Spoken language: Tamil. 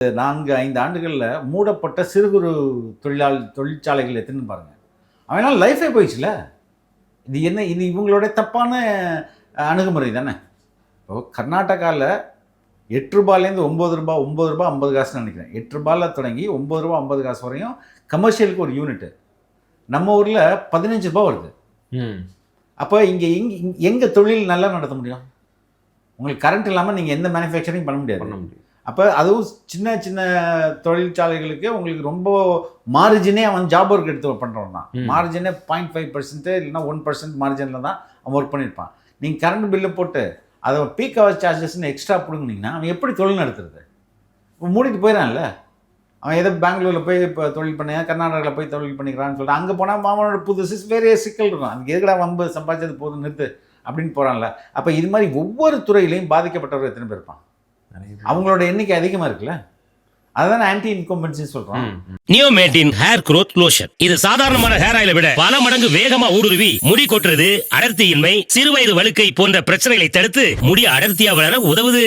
4-5 ஆண்டுகள்ல மூடப்பட்ட சிறு குறு தொழிற்சாலைகள் எத்தனைன்னு பாருங்க. அவனால லைஃபே போயிடுச்சுல. இது இவங்களுடைய தப்பான அணுகுமுறை தானே. இப்போ கர்நாடகாவில் ₹8லேருந்து ₹9 ₹9 50 நினைக்கிறேன். ₹8 தொடங்கி ₹9 50 வரையும் கமர்ஷியலுக்கு ஒரு யூனிட்டு. நம்ம ஊரில் ₹15 வருது. அப்போ இங்கே எங்கே தொழில் நல்லா நடத்த முடியும்? உங்களுக்கு கரண்ட் இல்லாமல் நீங்கள் எந்த மேனுஃபேக்சரிங் பண்ண முடியாது. அப்போ அதுவும் சின்ன சின்ன தொழிற்சாலைகளுக்கு உங்களுக்கு ரொம்ப மார்ஜினே அவன் ஜாப் ஒர்க் எடுத்து பண்ணுறவன் தான். மார்ஜினே 0.5% இல்லைன்னா 1% மார்ஜினில் தான் அவன் ஒர்க் பண்ணியிருப்பான். நீங்கள் கரண்ட் பில்லு போட்டு அதை பீக் ஹவர் சார்ஜஸ்ன்னு எக்ஸ்ட்ரா பிடுங்கினீங்கன்னா அவன் எப்படி தொழில் நடத்துறது? இப்போ மூடிட்டு போயிடறான்ல. அவன் எதோ பெங்களூரில் போய் இப்போ தொழில் பண்ண, கர்நாடகாவில் போய் தொழில் பண்ணிக்கிறான்னு சொல்லிட்டு அங்கே போனால் மாமனோட புதுசு வேறு சிக்கல் இருக்கும். அதுக்கு எதுக்கடா வம்பு, சம்பாதிச்சது போதும் நிறுத்து அப்படின்னு போகிறான்ல. அப்போ இது மாதிரி ஒவ்வொரு துறையிலையும் பாதிக்கப்பட்டவர் எத்தனை பேர் இருப்பான்? அவங்களோட எண்ணிக்கை அதிகமாக இருக்குல்ல. அதுதான் ஆன்டி இன்கம்பன்சி சொல்றோம். நியோமேட்டின் ஹேர் க்ரோத் லோஷன். இது சாதாரணமான ஹேர் ஆயிலை விட பல மடங்கு வேகமா ஊடுருவி முடி கொட்டுறது, அடர்த்தியின்மை, சிறுவயது வழுக்கை போன்ற பிரச்சனைகளை தடுத்து முடி அடர்த்தியா வளர உதவுது.